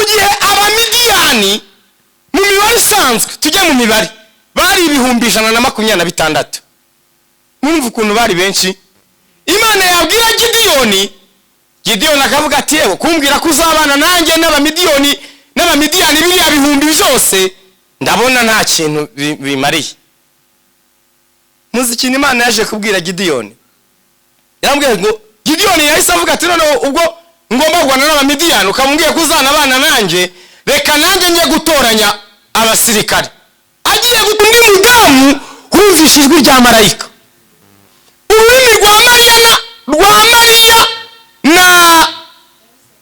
gihe abamidiyani mu mibare isanzwe tujye mu mibare bari 126,000. Mwumva ukuntu bari benshi. Imana yabwira Gideyoni akavuga ati yewe kumbwira ko uzabana nanjye n'abamidiyani biriya bihumbi byose ndabona nta kintu bimariye. Muzi ikintu Imana yaje kubwira Gideyoni? Yambwiye ngo Gideyoni yahise avuga ati none ubwo ngomba guhana n'abamidiyani ukamubwiye ko uzanabana nanjye, reka nanjye njye gutoranya abasirikare. Agiye gutundi mudamu humvisha ijwi rya marayika. Ururimi rwa Mariya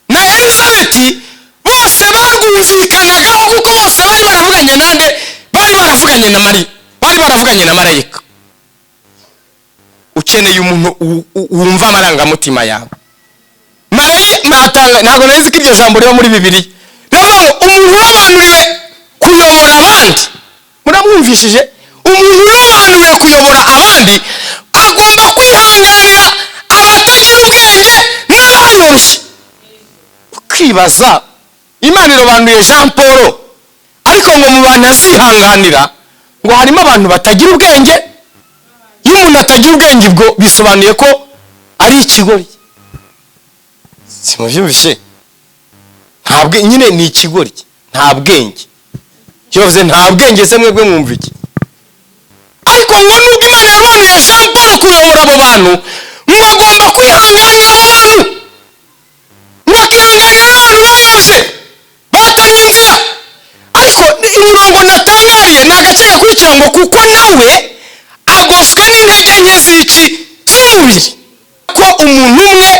na Elizabeti bose barwumvikanagaho kuko bose bari baravuganye nande, bari baravuganye na Mariya, bari baravuganye na marayika. Ukeneye umuntu wumva amarangamutima yawe. Matanga ntago narizi ko iryo jambo riba muri Bibiliya. Rero umuntu wabanuriwe kuyobora abandi, muramwumvishije? Umuntu wabanuriwe kuyobora abandi agomba kwihanganira abatagira ubwenge n'abayoroshye. Ukibaza Imana irobanuye Jean Paul, ariko ngo mu bantu azihanganira ngo harimo abantu batagira ubwenge. Iyo umuntu atagira ubwenge bwo bisobanuye ko ari ikigori. Simuvyumvishe? Ntabwo nyine ni ikigori, nta bwenge. Cyovuze nta bwenge se mwebwe mwumva iki? Ariko ngo nubwo Imana yarobanuye Jean Paul kuyobora abo bantu, ngo agomba kwihanganira abo bantu. Mwakihanganira abantu bayobye bataye inzira. Ariko umurongo natangariye ni agace gakurikira ngo kuko nawe agoswe n'intege nke z'umubiri. Ko umuntu umwe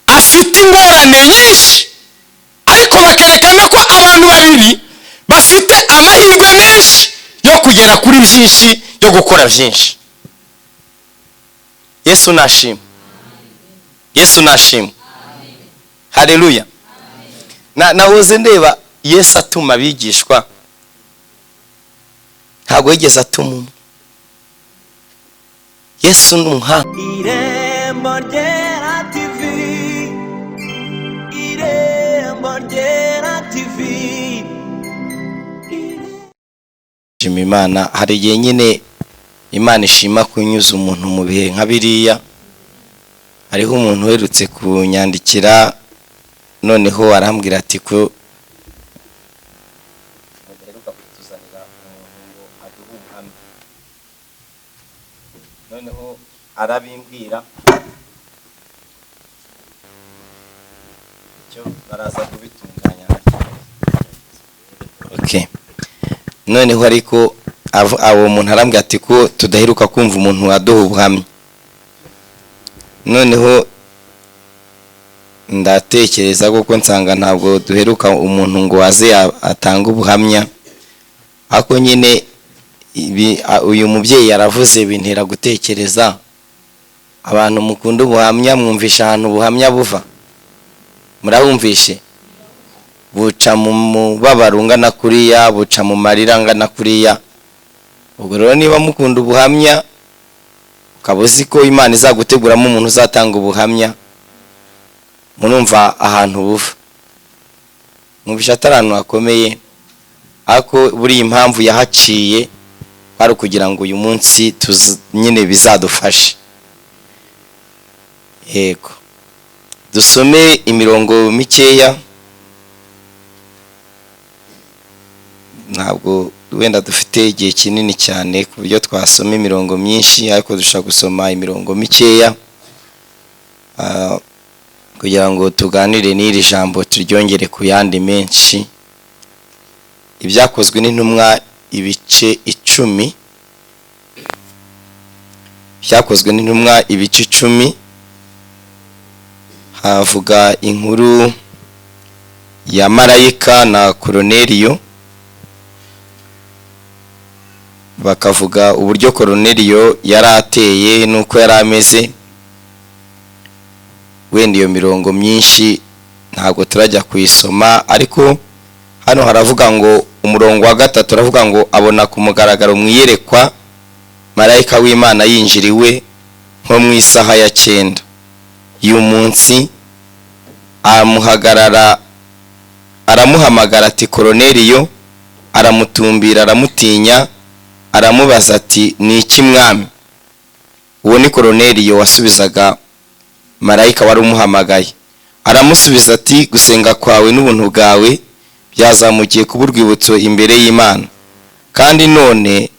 afite ingorane nyinshi, ariko bakerekana ko abantu babiri bafite amahirwe menshi yo kugera kuri byinshi, yo gukora byinshi. Yesu nashimwe. Yesu nashimwe. Haleluya. Nahoze ndeba Yesu atuma abigishwa, ntabwo yigeze atuma. Yesu n'umuhanga. Irembo ryera TV, Irembo ryera TV. Shima Imana. Hari igihe nyine Imana ishima kunyuza umuntu mu bihe nka biriya. Hariho umuntu uherutse kunyandikira, noneho arambwira ati ko noneho arabimbwira cyo baraza kubitunganya. Okay, noneho ariko abo muntu arambwira ati ko tudaheruka kumva umuntu waduha ubuhamya. Noneho ndatekereza ko nsanga ntabwo duheruka umuntu ngo aze atanga ubuhamya. Ako nyine uyu mubyeyi yaravuze bintera gutekereza, abantu mukunda ubuhamya mwumvisha ahantu ubuhamya buva? Murabumvishe? Buca mu mubabaro ungana kuriya, buca mu marira angana kuriya. Ubwo rero niba mukunda ubuhamya, ukabuzi ko Imana izaguteguramo umuntu uzatanga ubuhamya, murumva ahantu buva. Mwumvisha atari ahantu hakomeye, ariko buri impamvu yahaciye ari kugira ngo uyu munsi nyine bizadufashe. Yego, dusome imirongo mikeya. Ntabwo wenda dufite igihe kinini cyane ku buryo twasoma imirongo myinshi, ariko dushaka gusoma imirongo mikeya kugira ngo tuganire n'iri jambo turyongere ku yandi menshi. Ibyakozwe n'intumwa ibice 10. Byakozwe n'intumwa ibice 10. Havuga inkuru ya marayika na Koroneliyo. Bakavuga uburyo Koroneliyo yari ateye nuko yari ameze. Wenda iyo mirongo myinshi ntabwo turajya kuyisoma, ariko hano haravuga ngo umurongo wa 3 uravuga ngo abona ku mugaragaro mwiyerekwa marayika w'Imana yinjiriwe nko mu isaha ya 9 y'umunsi, aramuhamagara ati Koroneliyo, aramutumbira aramutinya, aramubaza ati ni iki mwami? Uwo ni Koroneliyo wasubizaga marayika wari umuhamagaye. Aramusubiza ati gusenga kwawe n'ubuntu bwawe byazamukiye kuba urwibutso imbere y'Imana, kandi none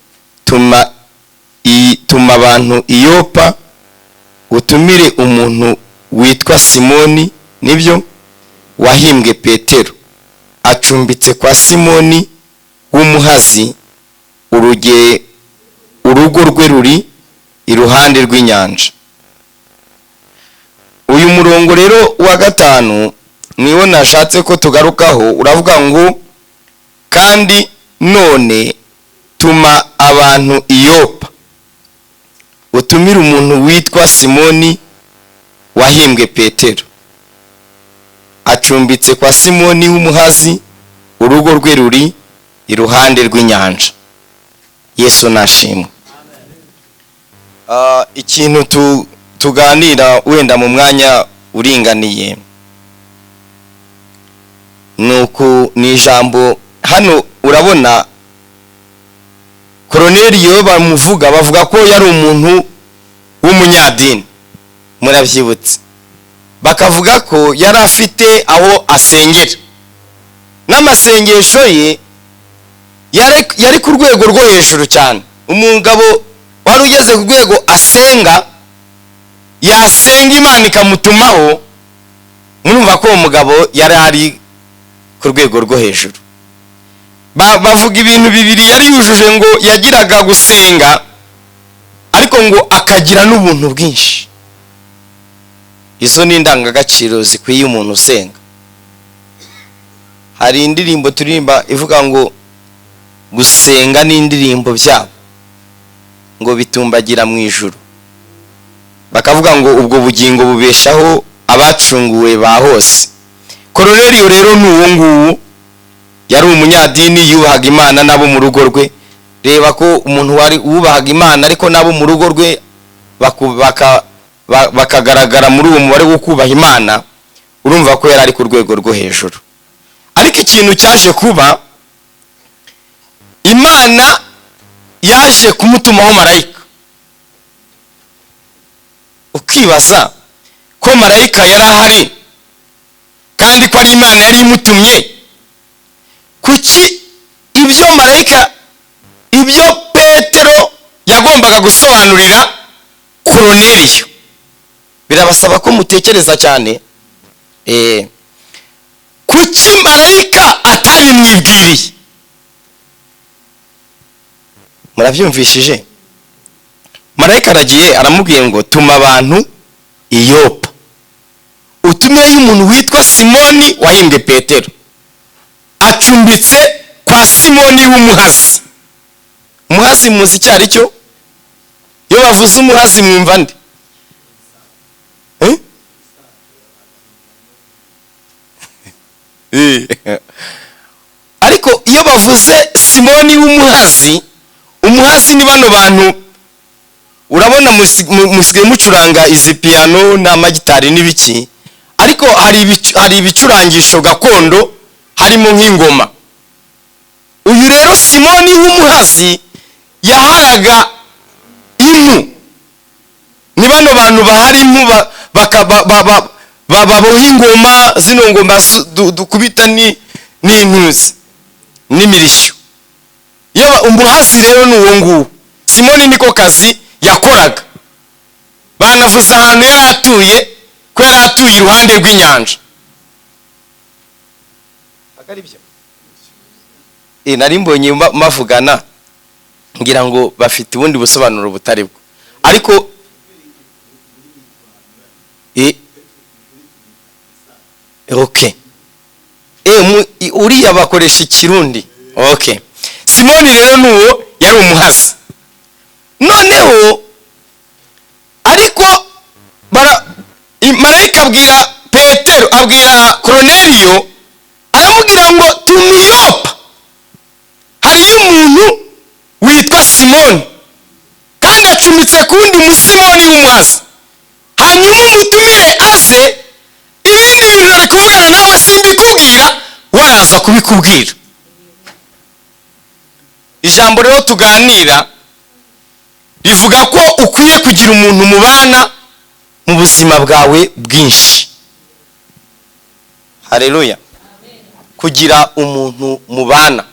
tuma abantu i Yopa utumire umuntu witwa Simoni, nibyo, wahimbwe Petero, acumbitse kwa Simoni w'umuhazi, urugo rwe ruri iruhande rw'inyanja. Uyu murongo rero wa 5 niwo nashatse ko tugarukaho. Uravuga ngo kandi none tuma abantu i Yopa utumira umuntu witwa Simoni wahimbwe Petero, acumbitse kwa Simoni w'umuhazi, urugo rwe ruri iruhande rw'inyanja. Yesu nashimwe. Ikintu tuganira wenda mu mwanya uringaniye nuko ni ijambo hano. Urabona Koroneliyo bavuga ko yari umuntu w'umunyadini, murabyibutse. Bakavuga ko yari afite aho asengera, n'amasengesho ye yari ku rwego rwo hejuru cyane. Umugabo wari ugeze ku rwego asenga, yasenga Imana ikamutumaho. Murumva ko uwo mugabo yari ari ku rwego rwo hejuru. Bavuga ibintu bibiri yari yujuje, ngo yagiraga gusenga ariko ngo akagira n'ubuntu bwinshi. Izo ni indangagaciro zikwiye umuntu usenga. Hari indirimbo turirimba ivuga ngo gusenga n'indirimbo byabo ngo bitumbagira mu ijuru. Bakavuga ngo ubwo bugingo bubeshaho abacunguwe ba hose. Koroneliyo rero n'uwo nguwo yari umunyadini, yubahaga Imana nabo mu rugo rwe. Reba ko umuntu wari wubahaga Imana ariko nabo mu rugo rwe bakagaragara muri uwo mubare wo kubaha Imana. Urumva ko yari ari ku rwego rwo hejuru. Ariko ikintu cyaje kuba, Imana yaje kumutumaho marayika. Ukibaza ko marayika yari ahari kandi ko ari Imana yari imutumye, kuki ibyo Petero yagombaga gusobanurira Koroneliyo birabasaba ko mutekereza cyane. Kuki marayika atabimwibwiriye? Murabyumvishije? Marayika aragiye aramubwiye ngo tuma abantu i Yopa utumireyo umuntu witwa Simoni wahimbwe Petero, acumbitse kwa Simoni w'umuhazi. Umuhazi muzi icyo ari cyo? Iyo bavuze umuhazi mwumva nde? Ariko iyo bavuze Simoni w'umuhazi, umuhazi ni bano bantu urabona musigaye mucuranga izi piano n'amagitari n'ibiki, ariko hari ibicurangisho gakondo harimo nk'ingoma. Uyu rero Simoni w'umuhazi yaharaga impu. Ni bano bantu bahari impu baboha ingoma, zino ngoma dukubita n'intuzi n'imirishyo. Umuhazi rero ni uwo nguwo. Simoni niko kazi yakoraga. Banavuze ahantu yari atuye ko yari atuye iruhande rw'inyanja. Akari byo nari mbonye mavugana ngira ngo bafite ubundi busobanuro butari bwo, ariko okay, uriya bakoresha ikirundi. Okay, Simoni rero nuwo yari umuhazi. Noneho ariko marayika abwira Petero, abwira Koroneliyo, aramubwira ngo tumi Yopa hariyo umuntu witwa Simoni kandi acumbitse kundi Simoni w'umuhazi, hanyuma umutumire aze. Ibindi bintu ari kuvugana nawe simbikubwira, araza kubikubwira. Ijambo rero tuganira rivuga ko ukwiye kugira umuntu mubana mu buzima bwawe bwinshi. Haleluya. Kugira umuntu mubana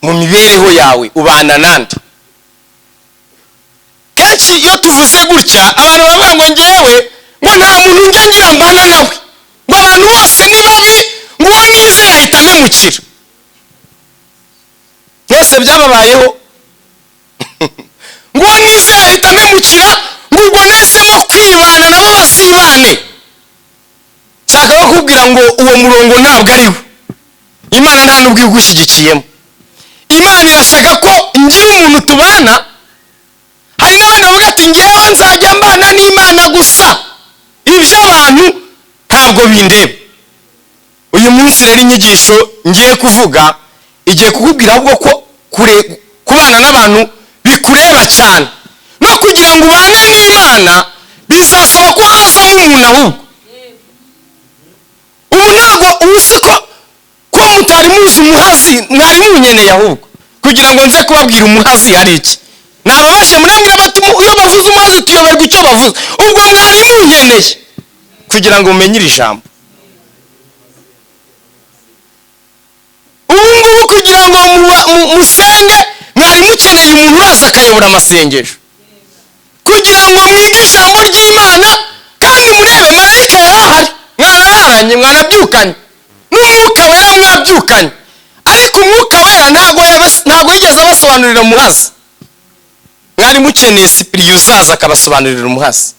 mu mibereho yawe, ubana nande. Kenshi iyo tuvuze gutya abantu bavuga ngo ngewe ngo nta muntu njya ngira mbana nawe, ngo abantu bose ni babi, ngo uwo nizeye ahita amemukira. Mwese byababayeho? ngo uwo nizeye ahita amemukira, ngo ubwo nahisemo kwibana nabo basibane. Nshaka bakubwira ngo uwo murongo ntabwo ari wo. Imana nta n'ubwo igushyigikiyemo. Imana irashaka ko ngira umuntu tubana. Hari n'abandi bavuga ati ngewe nzajya mbana n'Imana gusa, iby'abantu ntabwo bindeba. Uyu munsi rero inyigisho ngiye kuvuga igiye kukubwira ahubwo ko kubana n'abantu bikureba cyane, no kugira ngo ubane n'Imana bizasaba ko hazamo umuntu. ahubwo ubu ntabwo uzi ko mutari muzi umuhazi, mwari munyeneye ahubwo kugira ngo nze kubabwira umuhazi hari iki. Nababashe murambwira bati iyo bavuze umuhazi tuyoberwa icyo bavuze, ubwo mwari munyeneye kugira ngo mumenye iri jambo. Ubu ngubu kugira ngo musenge mwari mukeneye umuntu uraza akayobora amasengesho, kugira ngo mwige ijambo ry'Imana. Kandi murebe marayika yarahari, mwarararanye, mwanabyukanye n'umwuka wera, mwabyukanye. Ariko umwuka wera ntabwo yigeze abasobanurira umuhazi. Mwari mukeneye Sipiriya uzaza akabasobanurira umuhazi.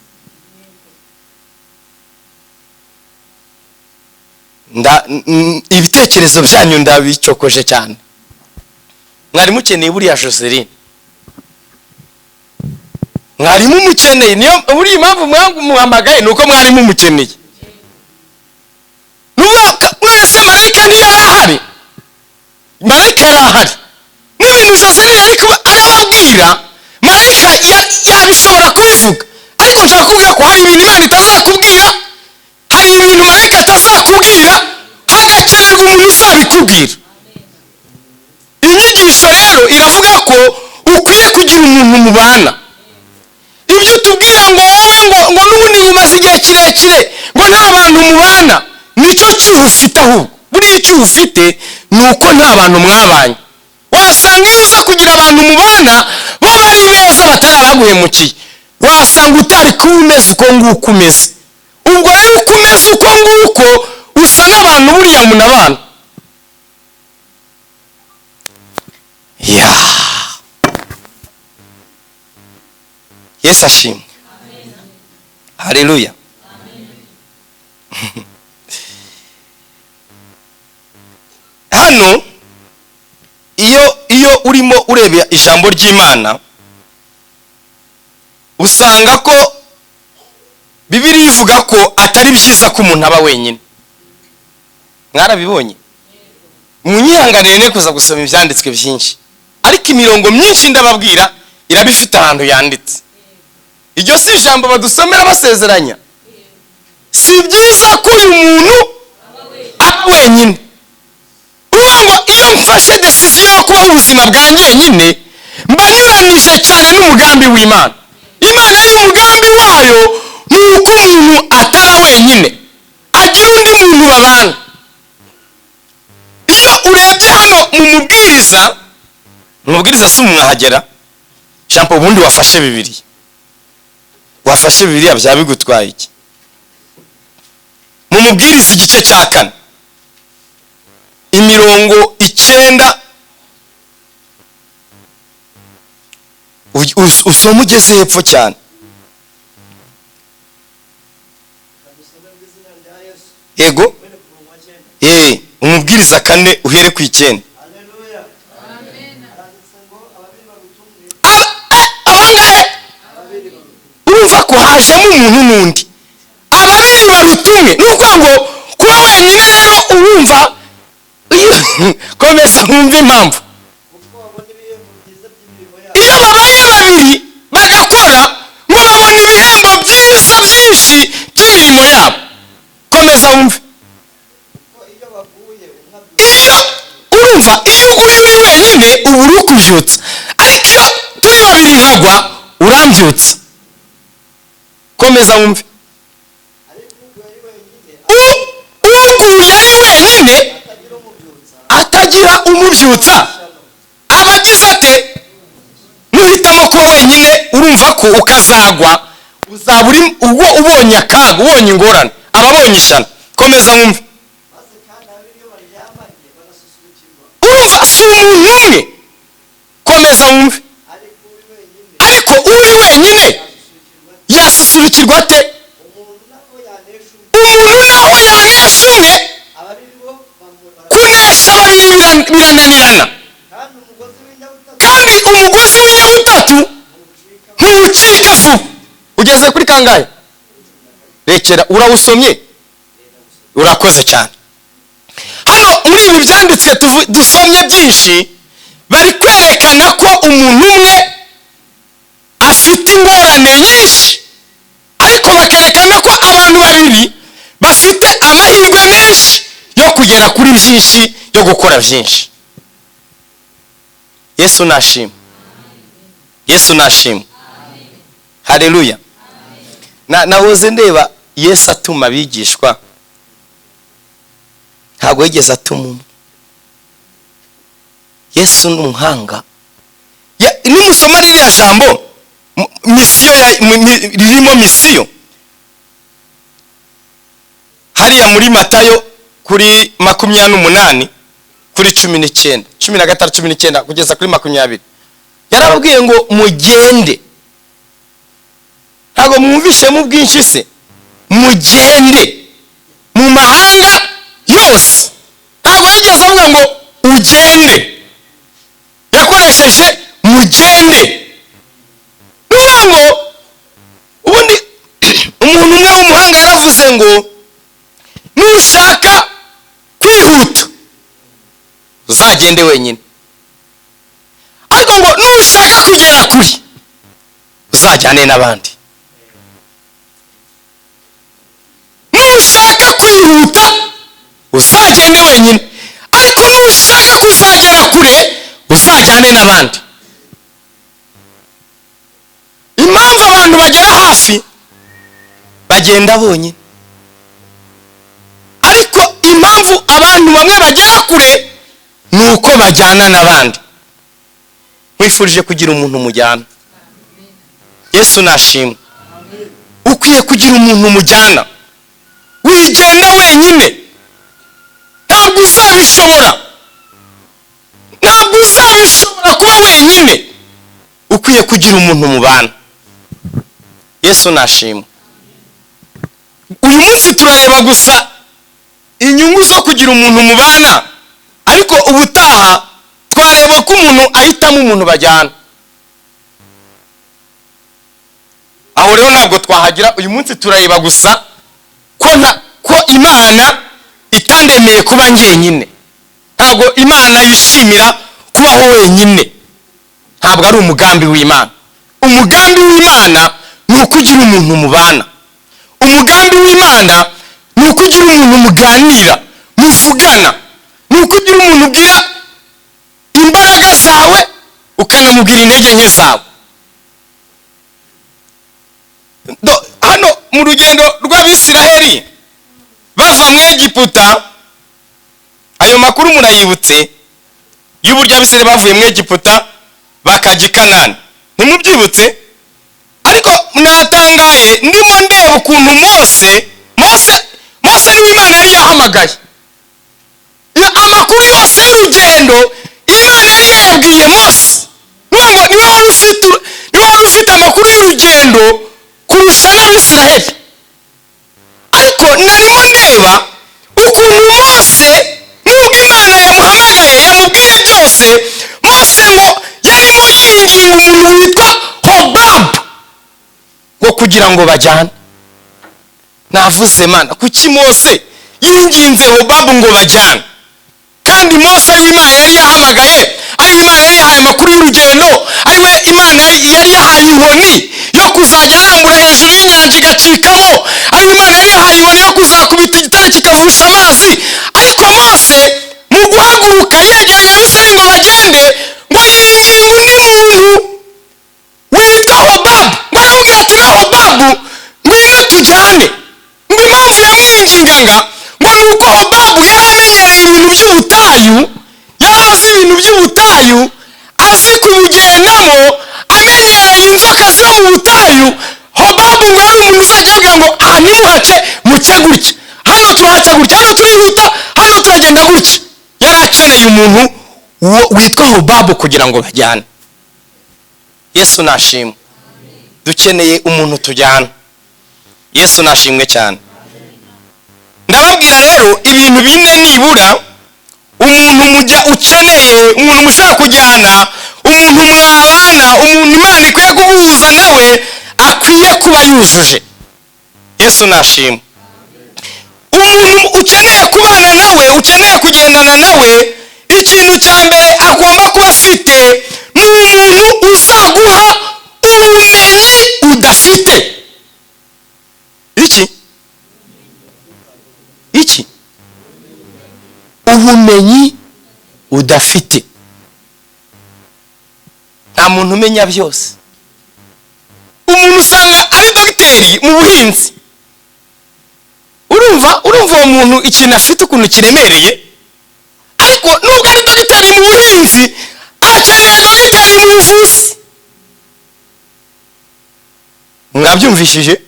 Ibitekerezo byanyu ndabicokoje cyane. Mwari mukeneye buriya Joseline, mwari mumukeneye. Niyo buri impamvu mwamuhamagaye nuko mwari mumukeneye. Mwese marayika ntiyarahari, marayika yarahari. N'ibintu Joseline ariko arababwira, marayika yabishobora kubivuga. Ariko nshaka kuvuga ko hari ibintu Imana itazakubwira, hari ibintu marayika atazakubwira, hagakenerwa umuntu uzabikubwira. Inyigisho rero iravuga ko ukwiye kugira umuntu mubana. Ibyo tubwira ngo wowe ngo n'ubundi umaze igihe kirekire ngo nta bantu mubana, nicyo cyuho ufite. ahubwo buriya icyuho ufite ni uko nta bantu mwabanye. Wasanga iyo uza kugira abantu mubana bo bari beza batarabaguhemukiye, wasanga utari kuba umeze uko nguko umeze. Ubwo rero uko umeze uko nguko usa n'abantu buriya munabana. Yesu ashimwe. Haleluya. Hano iyo urimo ureba ijambo ry'Imana usanga ko Bibiliya ivuga ko atari byiza ko umuntu aba wenyine. Mwarabibonye? Munyihanganire ne kuza gusoma ibyanditswe byinshi, ariko imirongo myinshi ndababwira irabifite ahantu yanditse. Iryo si ijambo badusomera basezeranya. Si byiza ko uyu muntu aba wenyine. Ngo iyo mfashe decision yo kuba ubuzima bwanjye nyine, mba nyuranije cyane n'umugambi w'Imana. Imana y'umugambi wayo ni uko umuntu ataba wenyine, agira undi muntu babana. Iyo urebye hano mu mubwiriza si umwahagera Jean Paul, ubundi wafashe Bibiliya, wafashe Bibiliya byaba bigutwaye iki? Mu mubwiriza igice cya 4 imirongo 9 usoma ugeze hepfo cyane. Yego, umubwiriza 4 uhere ku 9. Urumva ko hajemo umuntu n'undi, ababiri barutumwe. Nuko ngo kuba wenyine rero urumva komeza wumva impamvu. Iyo babaye babiri bagakora ngo babona ibihembo byiza byinshi by'imirimo yabo. Komeza wumve. urumva iyo uri wenyine uba uri kubyutsa, ariko iyo turi babiri nkagwa urambyutsa. komeza wumve. uguye ari wenyine atagira umubyutsa aba agize ate? nuhitamo kuba wenyine urumva ko ukazagwa uzaba uri ubonye akaga, ubonye ingorane, aba abonye ishyano. komeza wumve. urumva si umuntu umwe. komeza wumve. ariko uri wenyine yasusurukirwa ate? umuntu naho yanesha umwe, kunesha babiri birananirana, kandi umugozi w'inyabutatu ntuwucika vuba. ugeze kuri kangahe? rekera urawusomye. urakoze cyane. hano muri ibi byanditse dusomye byinshi bari kwerekana ko umuntu umwe afite ingorane nyinshi, ariko bakerekana ko abantu babiri bafite amahirwe menshi yo kugera kuri byinshi, yo gukora byinshi. yesu nashimwe. yesu nashimwe. haleluya. nahoze ndeba yesu atuma abigishwa, ntabwo yigeze atuma umwe. yesu ni umuhanga. nimusoma ririya jambo misiyo ririmo misiyo hariya muri Matayo kuri 28 kuri 19 16 19 kugeza kuri 20 yarababwiye ngo mugende. ntabwo mwumvishe mu bwinshi se? mugende mu mahanga yose. ntabwo yigeze avuga ngo ugende, yakoresheje mugende. nuvuga ngo ubundi umuntu umwe w'umuhanga yaravuze ngo nushaka kwihuta uzagende wenyine, ariko ngo nushaka kugera kuri uzajyane n'abandi. nushaka kwihuta uzagende wenyine, ariko nushaka kuzagera kure uzajyane n'abandi. impamvu abantu bagera hafi bagenda bonyine, ariko impamvu abantu bamwe bagera kure ni uko bajyana n'abandi. mwifurije kugira umuntu mujyana. yesu nashimwe. ukwiye kugira umuntu mujyana. wigenda wenyine ntabwo uzabishobora, ntabwo uzabishobora kuba wenyine. ukwiye kugira umuntu mubana. yesu nashimwe. uyu munsi turareba gusa inyungu zo kugira umuntu mubana, ariko ubutaha twareba ko umuntu ahitamo umuntu bajyana. aho rero ntabwo twahagira. uyu munsi turareba gusa ko imana itandemeye kuba njyenyine. ntabwo imana yishimira kubaho wenyine, ntabwo ari umugambi w'imana. umugambi w'imana ni ukugira umuntu mubana. umugambi w'imana ni ukugira umuntu muganira, muvugana, ni ukugira umuntu ubwira imbaraga zawe ukanamubwira intege nke zawe. hano mu rugendo rw'abisiraheli bava mu Egiputa, ayo makuru murayibutse y'uburyo abisiraheli bavuye mu Egiputa bakajya i Kanani, ntimubyibutse? ariko natangaye ndimo ndeba ukuntu Mose niwe Imana yari yahamagaye. amakuru yose y'urugendo Imana yari yayabwiye Mose. niwe wari ufite amakuru y'urugendo kurusha n'abisiraheli. ariko narimo ndeba ukuntu Mose, nubwo Imana yamuhamagaye yamubwiye byose, Mose ngo yarimo yinginga umuntu witwa Hobabu ngo kugira ngo bajyane. navuze Mana, kuki Mose yinginze Hobabu ngo bajyane, kandi Mose ariwe Imana yari yahamagaye, ariwe Imana yari yahaye amakuru y'urugendo, ariwe Imana yari yahaye inkoni yo kuzajya arambura hejuru y'inyanja igacikamo, ariwe Imana yari yahaye inkoni yo kuzakubita igitare kikavusha amazi. ariko Mose mu guhaguruka yegereye nuko Hobabu yaramenyereye ibintu by'ubutayu, yarazi ibintu by'ubutayu, azi kubugendamo, amenyereye inzoka zo mu butayu. Hobabu ngo yari umuntu uzajya abwira ngo aha ntimuhace muce gutya, hano turahaca gutya, hano turihuta, hano turagenda gutya. Yari akeneye umuntu witwa Hobabu kugira ngo bajyane. Yesu nashimwe. Dukeneye umuntu tujyana. Yesu nashimwe cyane. Ndababwira rero ibintu bine nibura umuntu ukeneye, umuntu mushaka kujyana, umuntu mwabana, umuntu Imana ikwiye guhuza nawe akwiye kuba yujuje. Yesu nashimwe. Umuntu ukeneye kubana nawe, ukeneye kugendana nawe, ikintu cya mbere agomba kuba afite ni umuntu uzaguha ubumenyi udafite. Iki ubumenyi udafite. Nta muntu umenya byose. Umuntu usanga ari dogiteri mu buhinzi, urumva uwo muntu ikintu afite ukuntu kiremereye, ariko nubwo ari dogiteri mu buhinzi akeneye dogiteri mu buvuzi. Mwabyumvishije?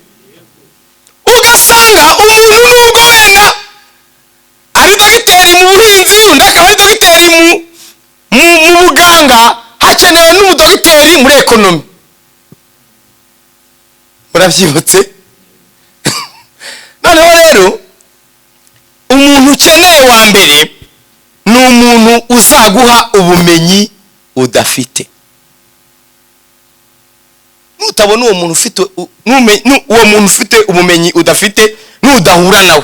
Ugasanga umuntu nubwo wenda ari dogiteri mu buhinzi, undi akaba ari dogiteri mu buganga, hakenewe n'umudogiteri muri ekonomi. Murabyibutse? Noneho rero umuntu ukeneye wa mbere ni umuntu uzaguha ubumenyi udafite. Nutabona uwo muntu ufite ubumenyi udafite, nudahura nawe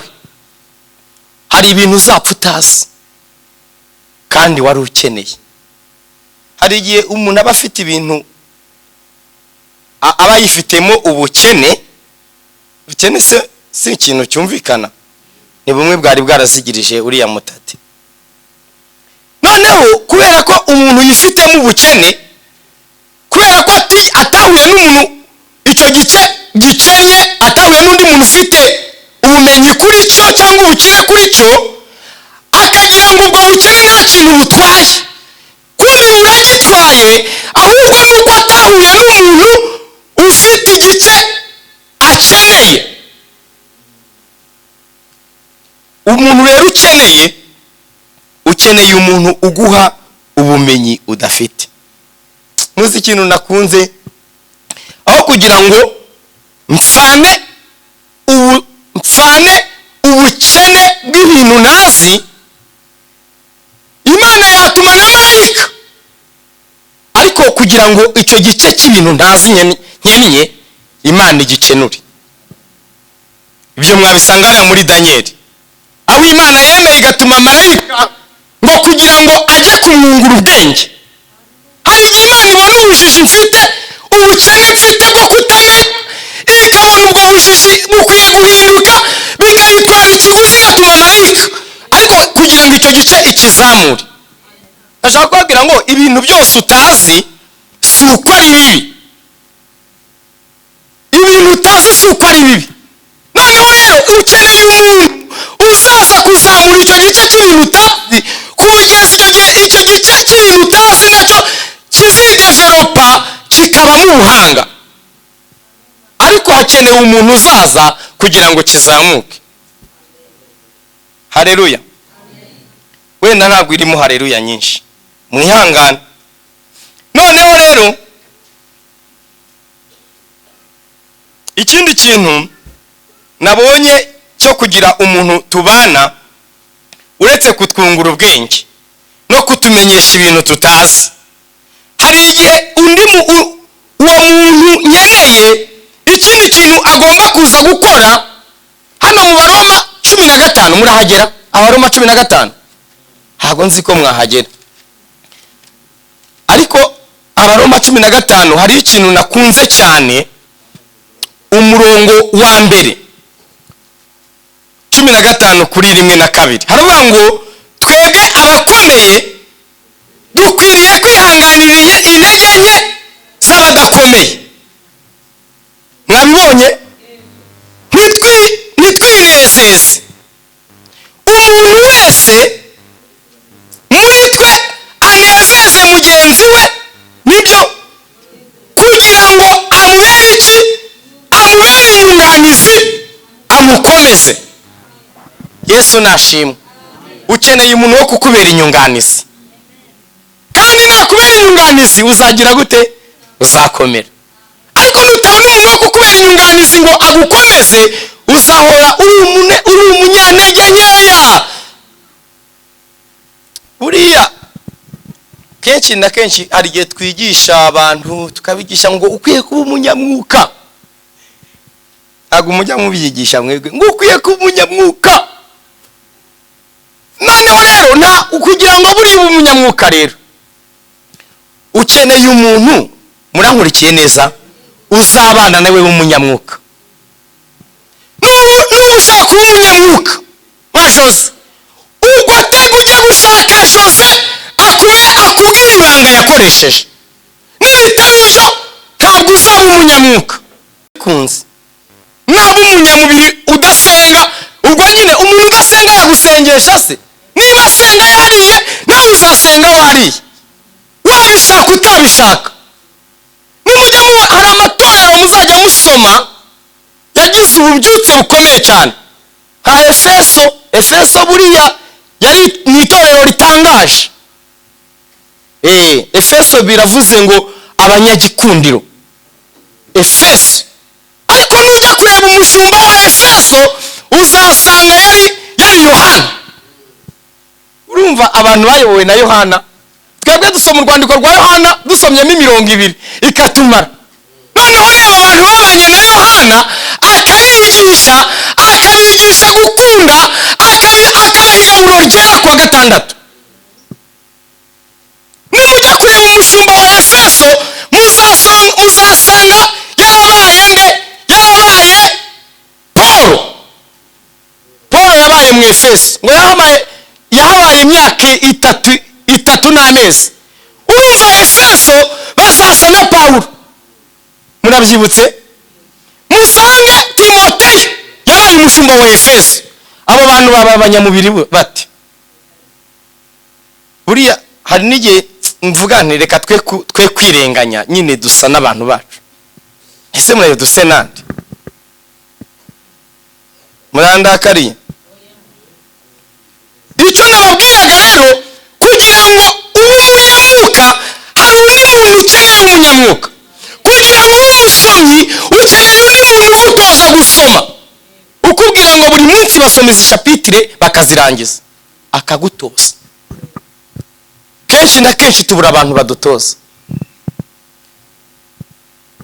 hari ibintu uzapfa utazi kandi wari ukeneye. Hari igihe umuntu aba afite ibintu, aba yifitemo ubukene si ikintu cyumvikana, ni bumwe bwari bwarazigirije uriya mutati. Noneho kubera ko umuntu yifitemo ubukene, kubera ko atahuye n'umuntu icyo gice gikennye, atahuye n'undi muntu ufite ubumenyi kuri cyo cyangwa ubukene kuri cyo, akagira ngo ubwo bukene nta kintu butwaye. Kumbe buragitwaye, ahubwo nuko atahuye n'umuntu ufite igice akeneye. Umuntu rero ukeneye umuntu uguha ubumenyi udafite. Muzi ikintu nakunze, aho kugira ngo mfane ubukene bw'ibintu ntazi, Imana yatuma na marayika, ariko kugira ngo icyo gice cy'ibintu ntazi nkenye Imana igikenure. Ibyo mwabisanga muri Danieli, aho Imana yemeye igatuma marayika ngo kugira ngo ajye kumwungura ubwenge. Hari igihe Imana ibona ubujiji mfite, ubukene mfite bwo kutamenya, ikabona ubwo bujiji bukwiye guhinduka, bikayitwara ikiguzi, igatuma marayika, ariko kugira ngo icyo gice ikizamure. Ndashaka kubabwira ngo ibintu byose utazi si uko ari bibi. Ibintu utazi si uko ari bibi. Noneho rero ukeneye umuntu uzaza kuzamura icyo gice cy'ibintu utazi, kugeza icyo gice cy'ibintu utazi nacyo kizidevelopa kikabamo ubuhanga. Ariko hakenewe umuntu uzaza kugira ngo kizamuke. Haleluya. Wenda ntabwo irimo haleluya nyinshi, mwihangane. Noneho rero ikindi kintu nabonye cyo kugira umuntu tubana, uretse kutwungura ubwenge no kutumenyesha ibintu tutazi, hari igihe uwo muntu nkeneye ikindi kintu agomba kuza gukora. Hano mu Baroma 15 murahagera? Abaroma 15 ntabwo nzi ko mwahagera, ariko Abaroma 15 hari ikintu nakunze cyane. Umurongo wa mbere 15 kuri 1 na 2 haravuga ngo twebwe abakomeye dukwiriye kwihanganira intege nke z'abadakomeye. Mwabibonye? Nitwinezeze wese muri twe anezeze mugenzi we, nibyo, kugira ngo amubere iki? Amubere inyunganizi, amukomeze. Yesu nashimwe. Ukeneye umuntu wo kukubera inyunganizi, kandi nakubera inyunganizi uzagira gute? Uzakomera. Ariko nutabona umuntu wo kukubera inyunganizi ngo agukomeze, uzahora uri umunyantege nkeya. Buriya kenshi na kenshi hari igihe twigisha abantu tukabigisha ngo ukwiye kuba umunyamwuka. Ntabwo mujya mubyigisha mwebwe ngo ukwiye kuba umunyamwuka. Noneho rero kugira ngo buriya ube umunyamwuka rero ukeneye umuntu, murankurikiye neza, uzabana nawe w'umunyamwuka. Nuba ushaka kuba umunyamwuka nka Jose, ubwo tega ujya gushaka Jose akubwira ibanga yakoresheje. Nibitaba ibyo ntabwo uzaba umunyamwuka. Kunze naba umunyamubiri udasenga, ubwo nyine umuntu udasenga yagusengesha se? Niba asenga yariye, nawe uzasenga wariye, wabishaka utabishaka. Nimujya hari amatorero muzajya musoma yagize ububyutse bukomeye cyane, nka Efeso buriya yari mu itorero ritangaje. Efeso biravuze ngo abanyagikundiro, Efeso. Ariko nujya kureba umushumba wa Efeso uzasanga yari Yohana. Urumva abantu bayobowe na Yohana. Twebwe dusoma urwandiko rwa Yohana dusomyemo 20 ikatumara. Noneho reba abantu babanye na Yohana, akabigisha gukunda, akabaha igaburo ryera kuwa gatandatu. Nimujya kureba umushumba wa Efeso muzasanga yarabaye nde? Yarabaye Paul yabaye mu Efeso, ngo yahabaye imyaka itatu n'amezi. Urumva Efeso bazasa na Paulo, murabyibutse? Musange Timoteyo yabaye umushumba wa Efeso. Abo bantu baba abanyamubiri bati. Buriya hari n'igihe mvuga nti reka twe kwirenganya, nyine dusa n'abantu bacu. Ese murayo duse nande? Murandakariye? Icyo nababwiraga rero, kugira ngo ube umunyamwuka hari undi muntu ukeneye umunyamwuka. Kugira ngo ube umusomyi ukeneye undi muntu ugutoza gusoma, ukubwira ngo buri munsi basoma izi shapitire bakazirangiza, akagutoza. Kenshi na kenshi tubura abantu badutoza.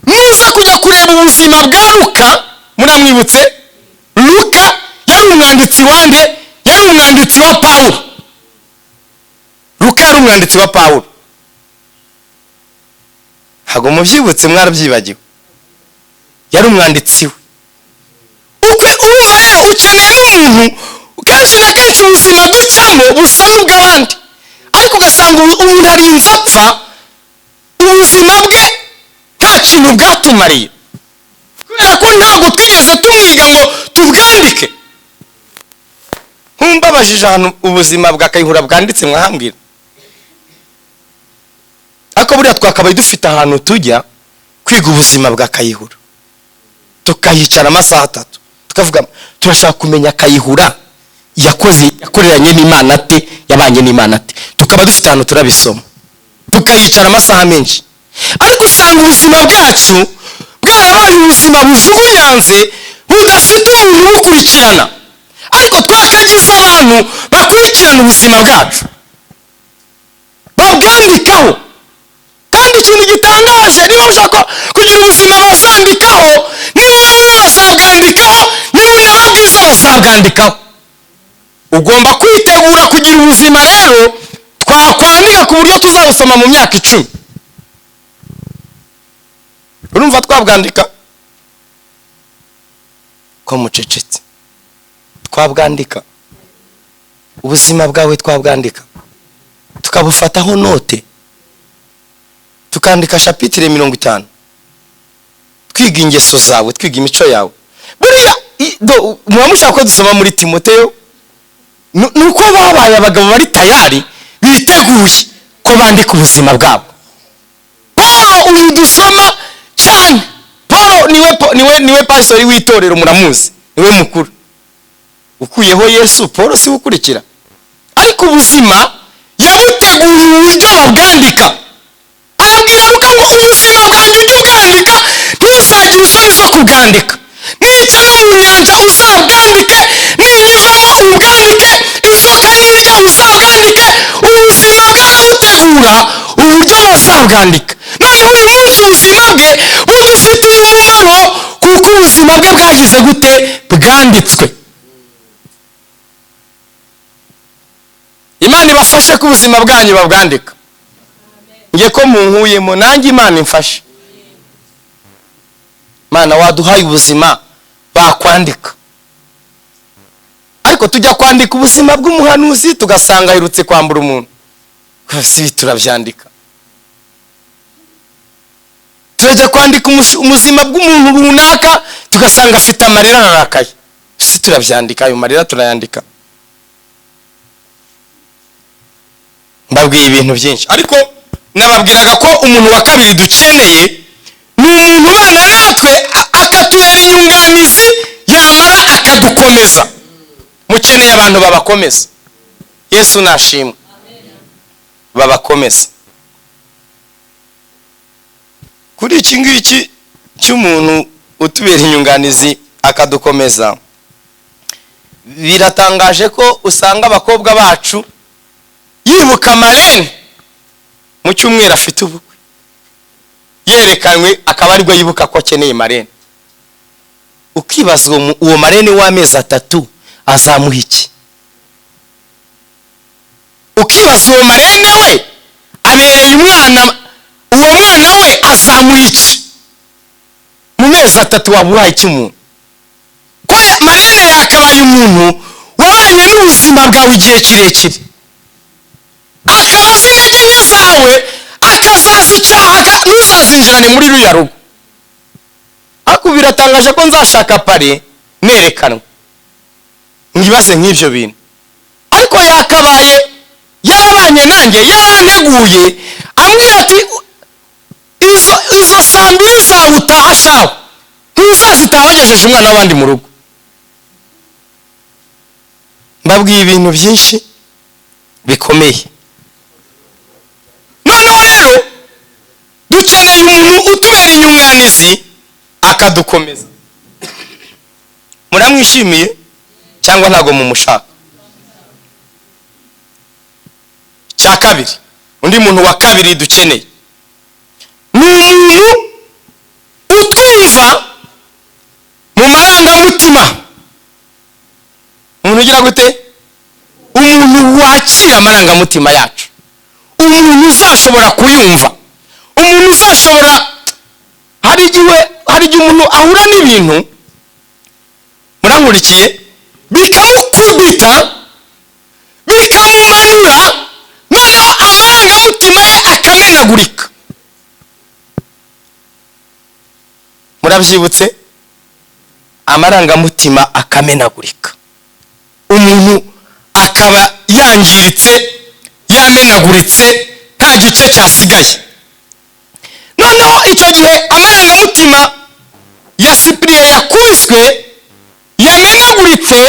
Muza kujya kureba ubuzima bwa Luka, muramwibutse? Luka yari umwanditsi wande? Yari umwanditsi wa Paulo. Luka yari umwanditsi wa Paulo. Ntabwo mubyibutse, mwarabyibagiwe. Yari umwanditsi we. Urumva rero ukeneye n'umuntu, kenshi na kenshi ubuzima ducamo busa n'ubw'abandi, ariko ugasanga umuntu arinze apfa, ubuzima bwe nta kintu bwatumariye, kubera ko ntabwo twigeze tumwiga ngo tubwandike. Nkumbabajije ahantu ubuzima bwa Kayihura bwanditse mwahambwira. Ariko buriya twakabaye dufite ahantu tujya kwiga ubuzima bwa Kayihura, tukayicara amasaha 3 tukavuga turashaka kumenya Kayihura yakoreranye n'Imana ate, yabanye n'Imana ate. Tukaba dufite ahantu turabisoma, tukayicara amasaha menshi. Ariko usanga ubuzima bwacu bwarabaye ubuzima bujugunyanze, budafite umuntu ubukurikirana. Ariko twakagize abantu bakurikirana ubuzima bwacu, babwandikaho. Kandi ikintu gitangaje, niba ushaka kugira ubuzima bazandikaho, niba bazabwandikaho, niba unababwiza bazabwandikaho. Ugomba kwitegura kugira ubuzima rero twakwandika ku buryo tuzabusoma mu myaka 10. Urumva twabwandika ko mucecetse? Twabwandika ubuzima bwawe, twabwandika tukabufataho note, tukandika shapitire 50, twiga ingeso zawe, twiga imico yawe. Buriya muba mushaka ko dusoma muri Timoteyo, nuko babaye abagabo bari tayari biteguye ko bandika ubuzima bwabo. Paulo uyu dusoma cyane, Paulo niwe pastori w'itorero, muramuzi, niwe mukuru. Ukuyeho Yesu, Paulo si ukurikira, ariko ubuzima yabuteguye uburyo babwandika. Arabwira Luka ngo ubuzima bwanjye ujye ubwandika, ntuzagire isoni zo kubwandika. Nica no mu nyanja uzabwandike, ninyivamo ubwandike, inzoka nirya uzabwandike. Ubuzima bwarabutegura uburyo bazabwandika. None uyu munsi ubuzima bwe budufitiye umumaro, kuko ubuzima bwe bwagize gute? Bwanditswe. Imana ibafashe ko ubuzima bwanyu babwandika. Ngiye ko munkuyemo, nanjye Imana imfashe. Mana waduhaye ubuzima bakwandika. Ariko tujya kwandika ubuzima bw'umuhanuzi tugasanga ahirutse kwambura umuntu. Kwasi turabyandika. Tujya kwandika ubuzima bw'umuntu runaka tugasanga afite amarira ararakaye. Si turabyandika, ayo marira turayandika. Mbabwiye ibintu byinshi, ariko nababwiraga ko umuntu wa kabiri dukeneye ni umuntu ubana natwe akatubera inyunganizi, yamara akadukomeza. Mukeneye abantu babakomeza. Yesu nashimwe. Babakomeza. Kuri iki ngiki cy'umuntu utubera inyunganizi akadukomeza, biratangaje ko usanga abakobwa bacu yibuka marene mu cyumweru afite ubukwe, yerekanwe akaba aribwo yibuka ko akeneye marene. Ukibaza uwo marene w'amezi 3 azamuha iki? Ukibaza uwo marene we abereye umwana, uwo mwana we azamuha iki mu mezi 3 wabuhaye iki umuntu? Ko marene yakabaye umuntu wabanye n'ubuzima bwawe igihe kirekire, akaba azi intege nke zawe, akazaza icyaha ntuzazinjirane muri ruriya rugo. Ariko biratangaje ko nzashaka pare nerekanwe, ngibaze nk'ibyo bintu. Ariko yakabaye yarabanye nanjye, yaranteguye, ambwira ati izo sambiri zawe utaha shawe ntuzazitaha wagejeje umwana w'abandi mu rugo. Mbabwiye ibintu byinshi bikomeye. Noneho rero dukeneye umuntu utubera inyunganizi akadukomeza. Muramwishimiye cyangwa ntago mumushaka? Cya kabiri, undi muntu wa kabiri dukeneye ni umuntu utwumva mu marangamutima. Umuntu ugira gute? Umuntu wakira amarangamutima yacu, umuntu uzashobora kuyumva, umuntu uzashobora. Hari igihe umuntu ahura n'ibintu, murankurikiye, bikamukubita bikamumanura, noneho amarangamutima ye akamenagurika. Murabyibutse? Amarangamutima akamenagurika, umuntu akaba yangiritse, yamenaguritse, nta gice cyasigaye. Noneho icyo gihe amarangamutima ya Cyprien yakubiswe, yamenaguritse.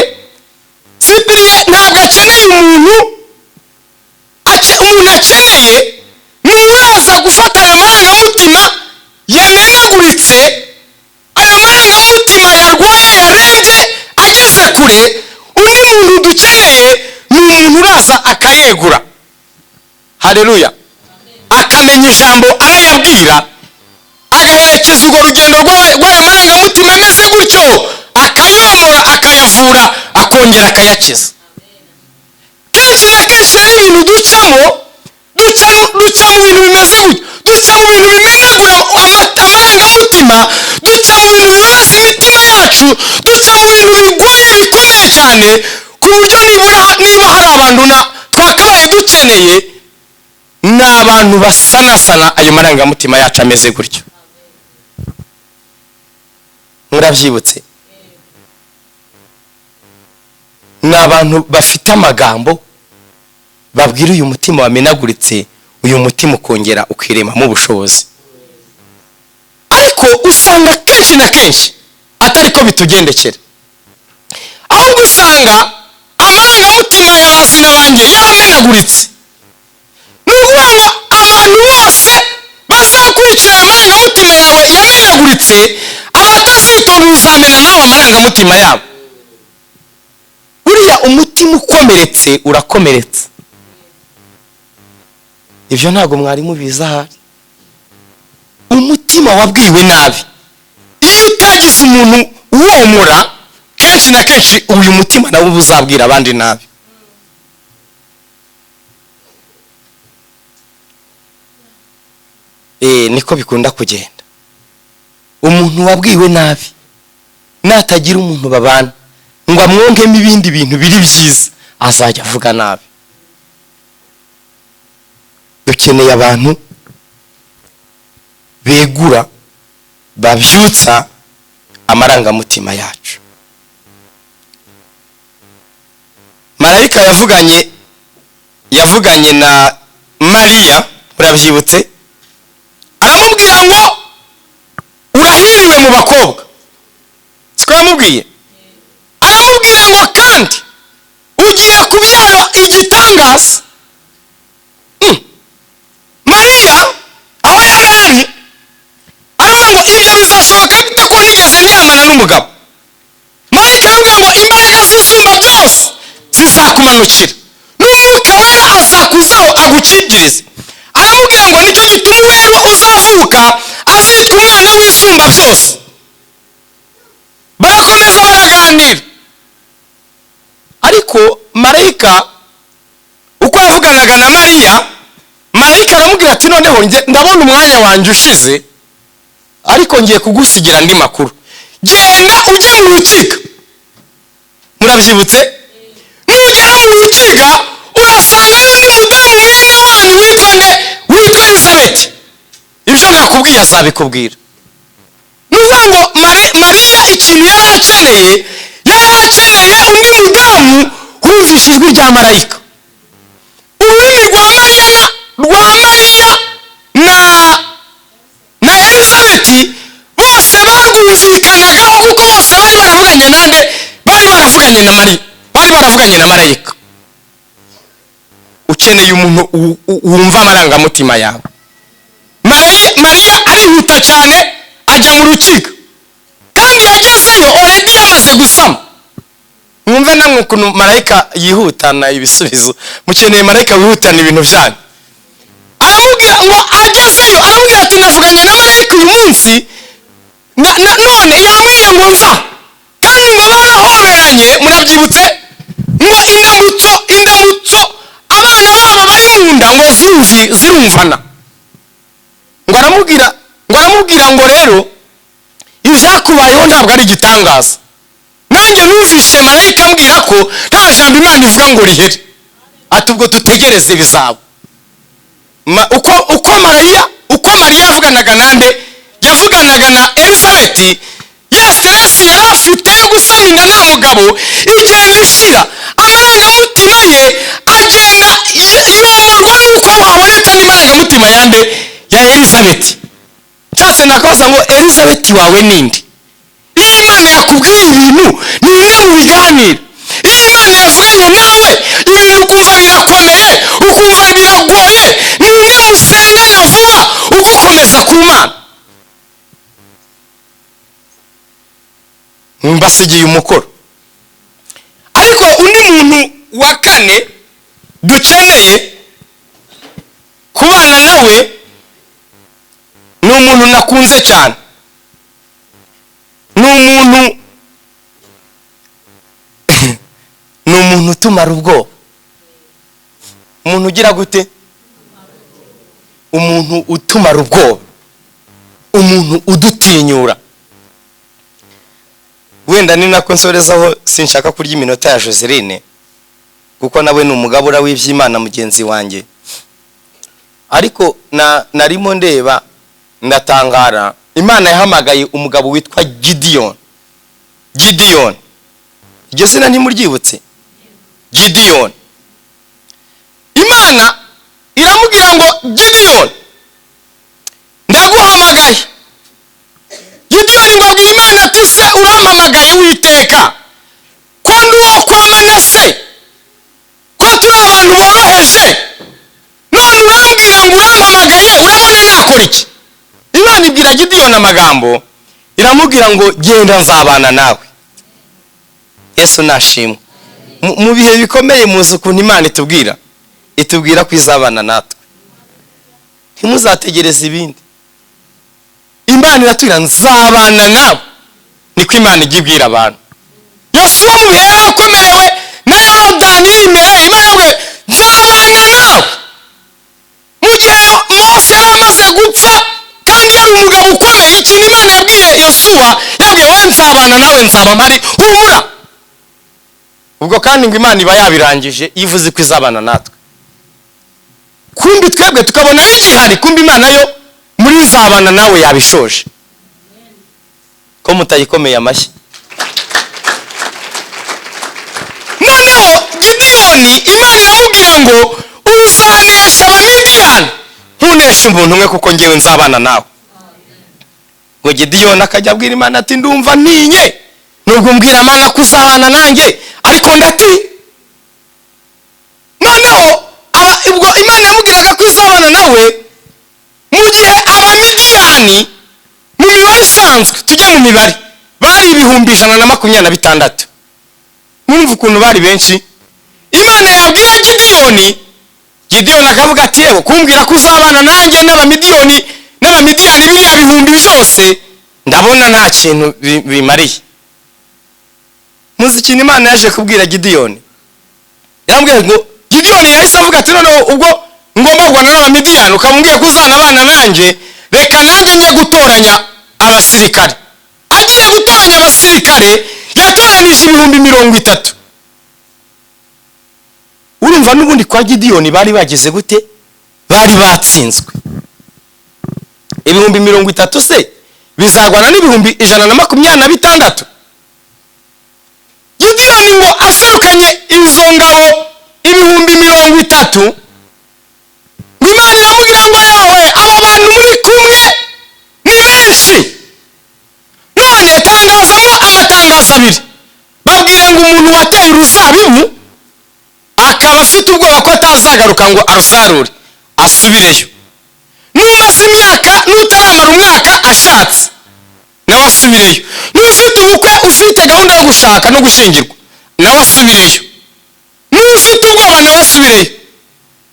Cyprien ntabwo akeneye umuntu akeneye ni uraza gufata ayo marangamutima yamenaguritse, ayo marangamutima yarwaye, yarembye, ageze kure. Undi muntu dukeneye ni umuntu uraza akayegura. Haleluya. Akamenya ijambo arayabwira, agaherekeza urwo rugendo rw'ayo marangamutima ameze gutyo, akayomora, akayavura, akongera akayakiza. Kenshi na kenshi hari ibintu ducamo, duca mu bintu bimeze gutyo, duca mu bintu bimenagura amarangamutima, duca mu bintu bibabaza imitima yacu, duca mu bintu bigoye bikomeye cyane, ku buryo niba hari abantu twakabaye dukeneye, ni abantu basanasana ayo marangamutima yacu ameze gutyo. Murabyibutse? ni abantu bafite amagambo babwira uyu mutima wamenaguritse, uyu mutima ukongera ukiremamo ubushobozi. Ariko usanga kenshi na kenshi atari ko bitugendekera, ahubwo usanga amarangamutima ya bazina banjye yaramenaguritse. Ni ukuvuga ngo abantu bose bazakurikira ayo marangamutima yawe yamenaguritse, abatazitonda uzamena nawe amarangamutima yabo. Buriya umutima ukomeretse urakomeretse. Ibyo ntabwo mwari mubizi ahari. Umutima wabwiwe nabi, iyo utagize umuntu uwomora, kenshi na kenshi uyu mutima nawe uzabwira abandi nabi. Niko bikunda kugenda. Umuntu wabwiwe nabi natagira umuntu babana ngo amwongemo ibindi bintu biri byiza, azajya avuga nabi. Dukeneye abantu begura, babyutsa amarangamutima yacu. Marayika yavuganye na Mariya, murabyibutse, aramubwira ngo urahiriwe mu bakobwa. Siko yamubwiye? Aramubwira ngo kandi ugiye kubyara igitangaza. Mariya aho yari ari aravuga ngo ibyo bizashoboka bite ko nigeze ndyamana n'umugabo? Marayika aravuga ngo imbaraga z'isumba byose zizakumanukira, n'umwuka wera azakuzaho agukingirize. Aramubwira ngo nicyo gituma rero uzavuka azitwa umwana w'isumba byose. Barakomeza baraganira, ariko marayika uko yavuganaga na Mariya, marayika aramubwira ati noneho ndabona umwanya wanjye ushize, ariko ngiye kugusigira andi makuru. Genda ujye mu rukiga. Murabyibutse? Nugera mu rukiga urasanga n'undi mudamu mwene wanyu witwa Elizabeth. Ibyo nakubwiye azabikubwira. Nuvuga ngo Mariya ikintu yari akeneye undi mudamu wumvise ijwi rya marayika. Ururimi rwa Mariya na Elizabeth bose barwumvikanagaho, kuko bose bari baravuganye nande? Bari baravuganye na Mariya, bari baravuganye na marayika. Ukeneye umuntu wumva amarangamutima yawe. Mariya arihuta cyane ajya mu rukiga, kandi yagezeyo already yamaze gusama. Mwumve namwe ukuntu marayika yihutana ibisubizo. Mukeneye marayika wihutana ibintu byanyu. Aramubwira ngo agezeyo, aramubwira ati navuganye na marayika uyu munsi, none yambwiye ngo nza, kandi ngo barahoberanye. Murabyibutse ngo indamutso abana babo bari mu nda ngo zirumvana. Ngo aramubwira ngo rero ibyakubayeho ntabwo ari igitangaza. Nanjye numvise marayika ambwira ko nta jambo Imana ivuga ngo rihere, ati ubwo dutegereze bizaba. Uko Mariya yavuganaga nande? Yavuganaga na Elizabeth. Ya stress yari afite yo gusama inda nta mugabo igenda ishira, amarangamutima ye agenda yomorwa nuko haboneka andi marangamutima yande ya Elizabeth. Nshatse nakabaza ngo Elizabeth wawe ninde? Iyo Imana yakubwiye ibintu ni bimwe mu biganiro. Iyo Imana yavuganye nawe ibintu ukumva birakomeye, ukumva biragoye, ni bimwe musengana vuba ugukomeza ku Mana. Mbasigiye umukoro. Ariko undi muntu wa kane dukeneye kubana nawe ni umuntu nakunze cyane. Ni umuntu utumara ubwoba. Umuntu ugira gute? Umuntu utumara ubwoba, umuntu udutinyura. Wenda ni nako nsorezaho, sinshaka kurya iminota ya Joseline kuko nawe ni umugabura w'iby'Imana mugenzi wanjye. Ariko narimo ndeba ndatangara, Imana yahamagaye umugabo witwa Gideon. Iryo zina ntimuryibutse? Gideyoni. Imana iramubwira ngo Gideyoni, ndaguhamagaye. Gideyoni ngo abwira Imana ati se urampamagaye Uwiteka, ko ndi uwo kwa Manase, ko turi abantu boroheje, none urambwira ngo urampamagaye, urabona nakora iki? Imana ibwira Gideyoni amagambo, iramubwira ngo genda nzabana nawe. Yesu nashimwe. Mu bihe bikomeye muzi ukuntu Imana itubwira ko izabana natwe, ntimuzategereze ibindi. Imana iratubwira nzabana nawe, niko Imana ijya ibwira abantu. Yosuwa mu bihe yakomerewe na Yorodani iri imbere, Imana iramubwira nzabana nawe. Mu gihe Mose yari amaze gupfa kandi yari umugabo ukomeye, ikintu Imana yabwiye Yosuwa, yabwiye we nzabana nawe, nzaba mpari, humura. Ubwo kandi ngo Imana iba yabirangije yivuze ko izabana natwe. Kumbi twebwe tukabona bigihari, kumbi Imana yo muri nzabana nawe yabishoje. Ko mutayikomeye amashyi. Noneho Gideyoni Imana iramubwira ngo uzanesha Abamidiyani, ntuneshe umuntu umwe kuko ngewe nzabana nawe. Ngo Gideyoni akajya abwira Imana ati ndumva ntinye, nubwo mbwira Imana ko uzabana nanjye ariko ndati. Noneho ubwo Imana yamubwiraga ko izabana nawe, mu gihe Abamidiyani mu mibare isanzwe, tujye mu mibare, bari 126,000. Mwumva ukuntu bari benshi. Imana yabwira Gideyoni, Gideyoni akavuga ati yewe kumbwira ko uzabana nanjye n'Abamidiyani biriya bihumbi byose, ndabona nta kintu bimariye. Muzi ikintu Imana yaje kubwira Gideyoni? Yambwiye ngo Gideyoni yahise avuga ati noneho ubwo ngomba guhana n'Abamidiyani ukamubwira ko uzanabana nanjye, reka nanjye njye gutoranya abasirikare. Agiye gutoranya abasirikare yatoranije 30,000. Urumva n'ubundi kwa Gideyoni bari bagize gute? Bari batsinzwe. 30,000 se bizagwana n'126,000. Gideyoni ngo aserukanye izo ngabo 30,000, Imana iramubwira ngo yawe aba bantu muri kumwe ni benshi, none tangazamo amatangazo abiri. Babwire ngo umuntu wateye uruzabibu akaba afite ubwoba ko atazagaruka ngo arusarure asubireyo, n'umaze imyaka n'utaramara umwaka ashatse nawe asubireyo, n'ufite ubukwe ufite gahunda yo gushaka no gushyingirwa nawe asubireyo, n'ufite ubwoba nawe asubireyo.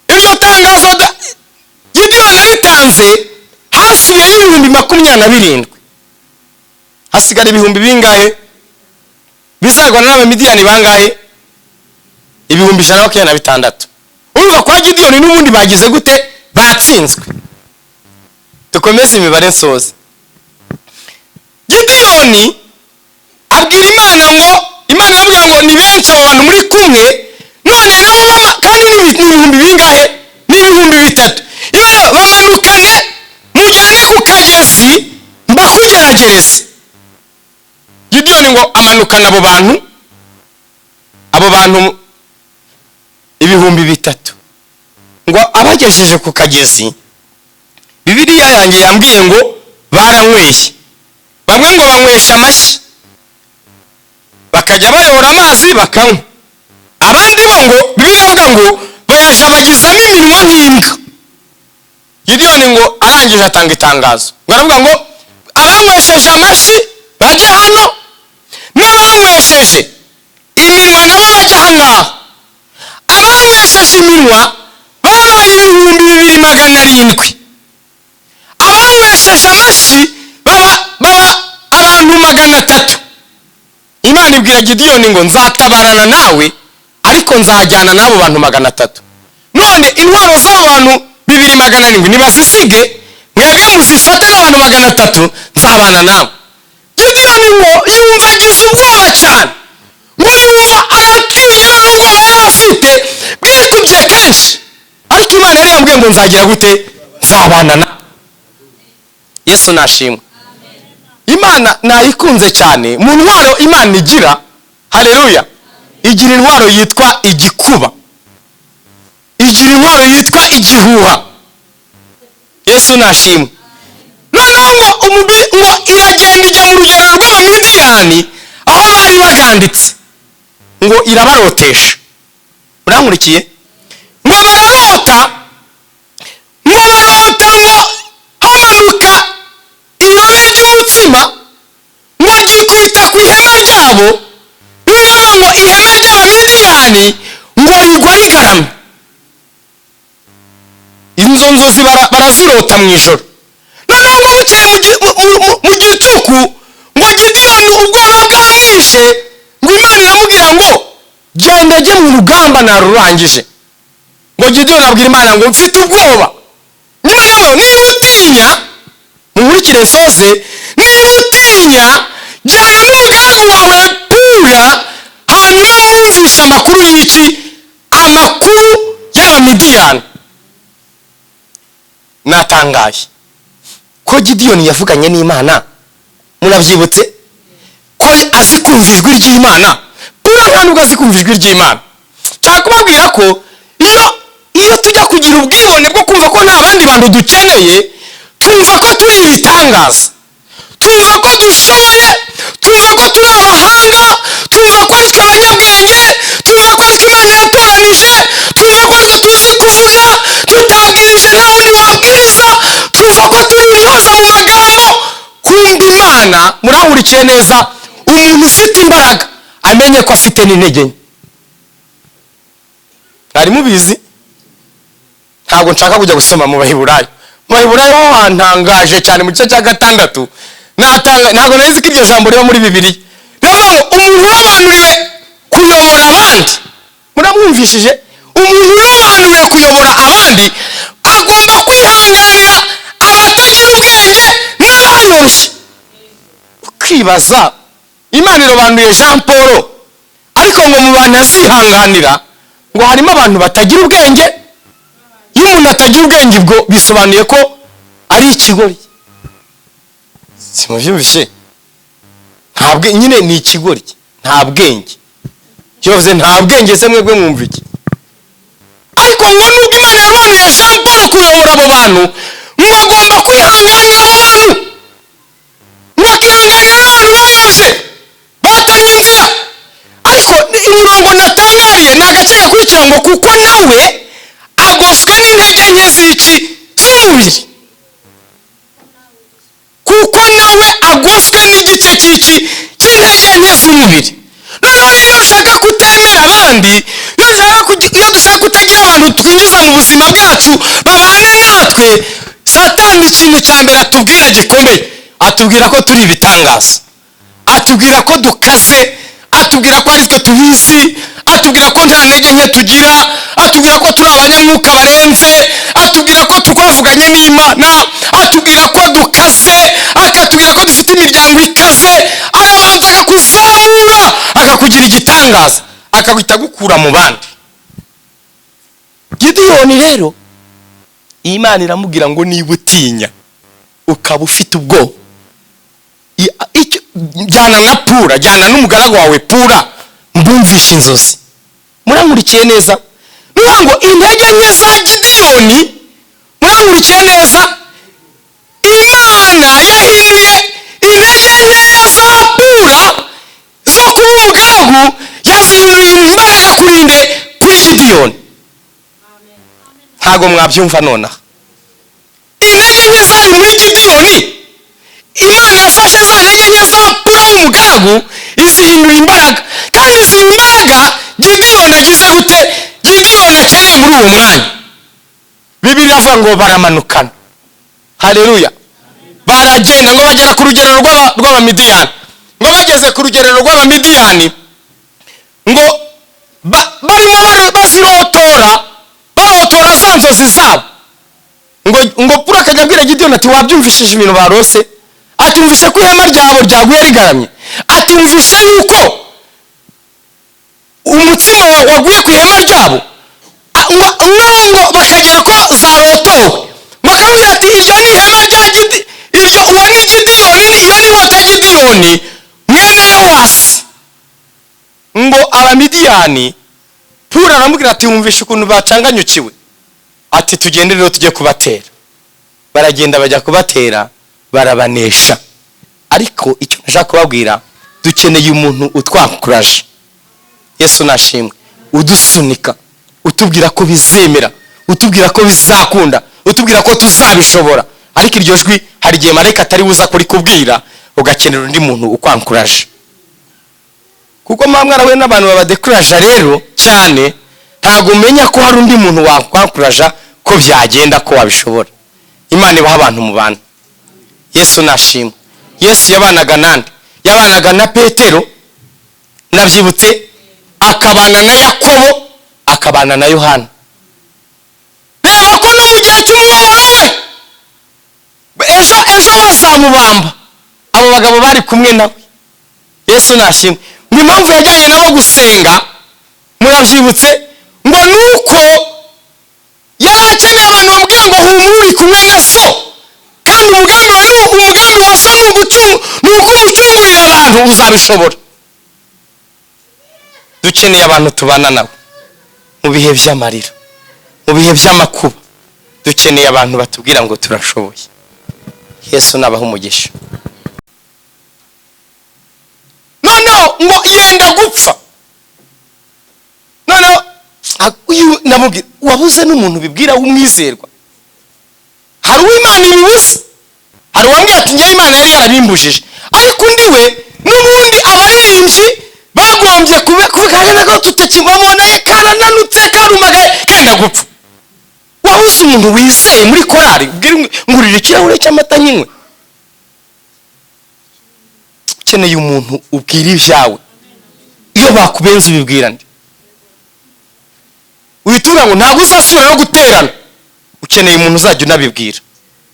Iryo tangazo Gideyoni aritanze, hasubiyeyo 27,000. Hasigara ibihumbi bingahe? Bizagwana n'Abamidiyani bangahe? 126,000. Urumva kwa Gideyoni n'ubundi bagize gute? Batsinzwe. Tukomeze imibare nsoze. Gideyoni abwira Imana ngo, Imana yabwira ngo ni benshi abantu muri kumwe, none nabo kandi n'ibihumbi bingahe? N'ibihumbi 3. Iyo bamanukane mujyane ku kagezi mbakugeragereze. Gideyoni ngo amanukana abo bantu 3,000 ngo abagejeje ku kagezi. Bibiliya yanjye yambwiye ngo baranyweye, bamwe ngo banywesha amashyi bakajya bayora amazi bakanywa, abandi bo ngo Bibiliya ivuga ngo bayajabagizamo iminwa nk'imbwa. Gideyoni ngo arangije atanga itangazo, baravuga ngo abanywesheje amashyi bajye hano, n'abanywesheje iminwa nabo bajye ahangaha. Abanywesheje iminwa babaye 2,700, abanywesheje amashyi baba abantu 300. Imana ibwira Gideyoni ngo nzatabarana nawe ariko nzajyana n'abo bantu 300. None intwaro z'abantu 2,700 nibazisige, mwebwe muzifate n'abantu 300, nzabana nawe. Gideyoni ngo yumva agize ubwoba cyane, ngo yumva aratinya n'ubwoba yari afite bwikubye kenshi, ariko Imana yari yambwiye ngo nzagira gute? Nzabana nawe. Yesu nashimwe. Imana nayikunze cyane mu ntwaro Imana igira. Haleluya. igira intwaro yitwa igikuba, igira intwaro yitwa igihuha. Yesu nashimwe. Noneho ngo iragenda ijya mu rugero rw'abamidiyani aho bari baganditse, ngo irabarotesha. Urankurikiye? ngo bararota, ngo barota ngo hamanuka irobe ry'umutsima, ngo ryikubita ku ihema ryabo. Noneho ngo ihema ry'abamidiyani ngo rigwa rigaramye. Izo nzozi barazirota mu ijoro. Noneho ngo bukeye mu gicuku ngo Gideyoni ubwoba bwamwishe, ngo Imana iramubwira ngo genda jye mu rugamba narurangije. Ngo Gideyoni abwira Imana ngo mfite ubwoba. Noneho niba utinya, munkurikire nsoze, niba utinya jyana n'umugaragu wawe Pura, hanyuma mwumvishe amakuru y'iki? Amakuru y'abamidiyani. Natangaye ko Gideyoni yavuganye n'Imana. Murabyibutse ko azi kumva ijwi ry'Imana? Pura nta nubwo azi kumva ijwi ry'Imana. Nshaka kubabwira ko iyo tujya kugira ubwibone bwo kumva ko nta bandi bantu dukeneye, twumva ko turi ibitangaza, twumva ko dushoboye, twumva ko turi abahanga, twumva ko ari twe abanyabwenge, twumva ko ari twe Imana yatoranije, twumva ko ari twe tuzi kuvuga tutabwirije nta wundi wabwiriza, twumva ko turi intyoza mu magambo. Kumva Imana, murahurikiye neza, umuntu ufite imbaraga amenye ko afite n'intege nke. Mwari mubizi? Ntabwo nshaka kujya gusoma mu Baheburayo. Mu Baheburayo ho hantangaje cyane mu gice cya 6. Ntabwo nari ko iryo jambo riba muri Bibiliya. Rero umuntu wabanuriwe kuyobora abandi, muramwumvishije? Umuntu wabanuriwe kuyobora abandi agomba kwihanganira abatagira ubwenge n'abayoroshye. Ukibaza, Imana irobanuye Jean Paul, ariko ngo mu bantu azihanganira ngo harimo abantu batagira ubwenge. Iyo umuntu atagira ubwenge ubwo bisobanuye ko ari ikigori. Simuvyumvishe? Ntabwo nyine ni ikigori, nta bwenge. Cyovuze nta bwenge se mwebwe mwumva iki? Ariko ngo nubwo Imana yarobanuye Jean Paul kuyobora abo bantu, ngo agomba kwihanganira abo bantu, ngo akihanganira n'abantu bayobye batanye inzira. Ariko umurongo natangariye ni agace gakurikira ngo kuko nawe agoswe n'intege nke z'iki? Z'umubiri. Kuko nawe agoswe n'igice cy'iki? Cy'intege nke z'umubiri. Noneho iyo ushaka kutemera abandi, iyo dushaka kutagira abantu twinjiza mu buzima bwacu babana natwe, Satani ikintu cya mbere atubwira gikomeye, atubwira ko turi ibitangaza, atubwira ko dukaze, atubwira ko ari twe tubizi, atubwira ko nta ntege nke tugira, atubwira ko turi abanyamwuka barenze, atubwira ko twavuganye n'Imana, atubwira ko dukaze, akatubwira ko dufite imiryango ikaze. Arabanza akakuzamura akakugira igitangaza, akaguhita gukura mu bandi. Gideyoni rero Imana iramubwira ngo niba utinya ukaba ufite ubwoba, jyana na Pura, jyana n'umugaragu wawe Pura, mbumvishe inzozi. Murankurikiye neza? Niyo ngo intege nke za Gideyoni, murankurikiye neza, Imana yahinduye intege nkeya za Pura zo kuba umugaragu, yazihinduye imbaraga kurinde kuri Gideyoni. Ntago mwabyumva nonaha. Intege nke zari muri Gideyoni, Imana yafashe za ntege nke za Pura w'umugaragu izihindura imbaraga. Kandi izi imbaraga Gideyoni agize gute? Gideyoni akeneye muri uwo mwanya. Bibiliya avuga ngo baramanukana. Haleluya. Baragenda ngo bagera ku rugerero rw'abamidiyani. Ngo bageze ku rugerero rw'abamidiyani, ngo barimo bazirotora za nzozi zabo. Ngo Pura akajya abwira Gideyoni ati wabyumvishije ibintu barose? Ati umvishe ko ihema ryabo ryaguye rigaramye. Ati umvishe yuko umutsima waguye ku ihema ryabo. Ngo bakagera ko zarotowe, bakabwira ati iryo ni ihema rya iryo uwo ni Gideyoni, iyo ni inkota Gideyoni mwene Yowasi. Ngo abamidiyani yorodani, pura aramubwira ati wumvishe ukuntu bacanganyukiwe, ati tugende rero tujye kubatera. Baragenda bajya kubatera barabanesha. Ariko icyo nashaka kubabwira, dukeneye umuntu utwankuraje. Yesu nashimwe, udusunika, utubwira ko bizemera, utubwira ko bizakunda, utubwira ko tuzabishobora. Ariko iryo jwi hari igihe marayika atari buza kuri kubwira, ugakenera undi muntu ukwankuraje. Kuko mwarawe n'abantu babadekuraje rero cyane, ntago umenya ko hari undi muntu wakwankuraje ko byagenda ko wabishobora. Imana ibaha abantu mu bantu. Yesu nashimwe. Yesu yabanaga nande? Yabanaga na Petero, nabyibutse, akabana na Yakobo, akabana na Yohana. Reba ko no mu gihe cy'umubabaro we, ejo bazamubamba, abo bagabo bari kumwe nawe. Yesu nashimwe. Ngo impamvu yajyanye nabo gusenga, murabyibutse, ngo nuko yari akeneye abantu bamubwira ngo humura uri kumwe na so, kandi umugambi wa so ni ukumucungurira abantu, uzabishobora. Dukeneye abantu tubana nabo mu bihe by'amarira, mu bihe by'amakuba. Dukeneye abantu batubwira ngo turashoboye. Yesu nabaha umugisha. Noneho ngo yenda gupfa. Noneho uyu namubwira, wabuze n'umuntu bibwira w'umwizerwa? Hari uw'Imana ibibuze? Hari uwambwira ati njye Imana yari yarabimbujije. Ariko undi we n'ubundi abaririmbyi bagombye kugaragaza ko tutakibabona, karananutse, karumagaye, kenda gupfa. Wabuze umuntu wizeye muri korari ngurira ikirahure cy'amata nyinywe? Ukeneye umuntu ubwira ibyawe. Iyo bakubenze ubibwira nde? Witura ngo ntabwo uzasubira no guterana. Ukeneye umuntu uzajya unabibwira,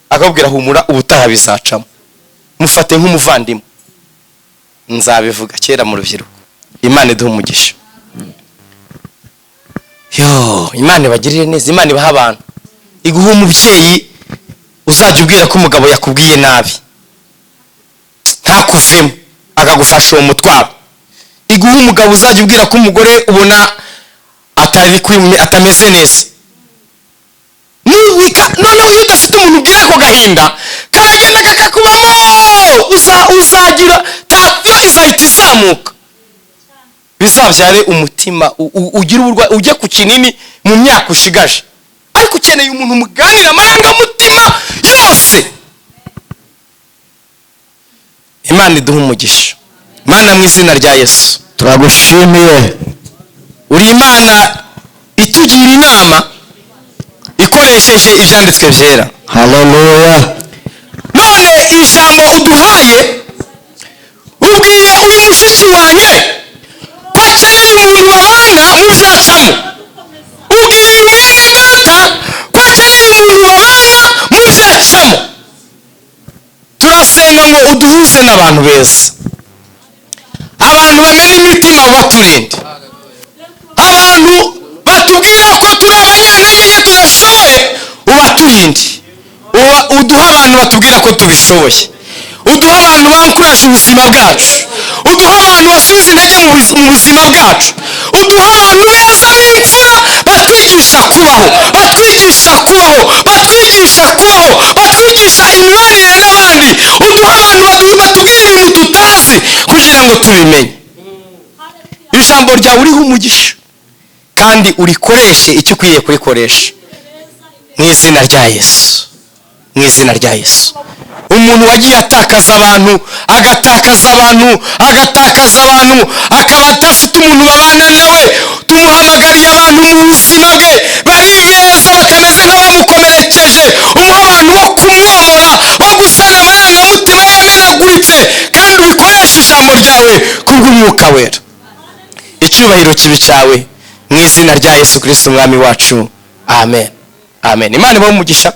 akabwira humura ubutaha bizacamo. Mufate nk'umuvandimwe. Nzabivuga kera mu rubyiruko. Imana iduha umugisha. Imana ibagirire neza, Imana ibaha abantu. Iguha umubyeyi uzajya ubwira ko umugabo yakubwiye nabi, ntakuvemo, akagufasha uwo mutwaro. Iguha umugabo uzajya ubwira ko umugore ubona atameze neza. Noneho iyo udafite umuntu ubwira ako gahinda, karagenda kakakubamo, uzagira tapiyo izahita izamuka. Bizabyare umutima ugira uburwayi, ujye ku kinini mu myaka ushigaje. Ariko ukeneye umuntu muganira amarangamutima yose. Imana iduha umugisha. Mana mu izina rya Yesu turagushimiye. uri Imana itugira inama ikoresheje ibyanditswe byera. Haleluya. None ijambo uduhaye, ubwiye uyu mushiki wanjye ko akeneye umuntu babana mu byacamo. Ubwiye uyu mwene data ko akeneye umuntu babana mu byacamo. Turasenga ngo uduhuze n'abantu beza, abantu bamena imitima ubaturinde, abantu batubwira ko turi abanyantege tudashoboye ubaturinde. Uduha abantu batubwira ko tubishoboye, uduha abantu bankuraje ubuzima bwacu, uduha abantu basubiza intege mu buzima bwacu, uduha abantu beza b'imfura batwigisha kubaho, batwigisha kubaho, batwigisha kubaho, batwigisha imibanire n'abandi. Uduha abantu batubwira ibintu tutazi kugira ngo tubimenye. Ijambo ryawe uriho umugisha kandi urikoreshe icyo ukwiriye kurikoresha, mu izina rya Yesu, mu izina rya Yesu. Umuntu wagiye atakaza abantu, akaba adafite umuntu babana nawe, tumuhamagariye abantu mu buzima bwe bari beza batameze nk'abamukomerekeje. Umuha abantu bo kumwomora, bo gusana amarangamutima yamenaguritse, kandi ubikoresha ijambo ryawe kubw'umwuka wera. Icyubahiro kibi cyawe mu izina rya Yesu Kristo umwami wacu. Amen. Amen. Imana ibahe umugisha.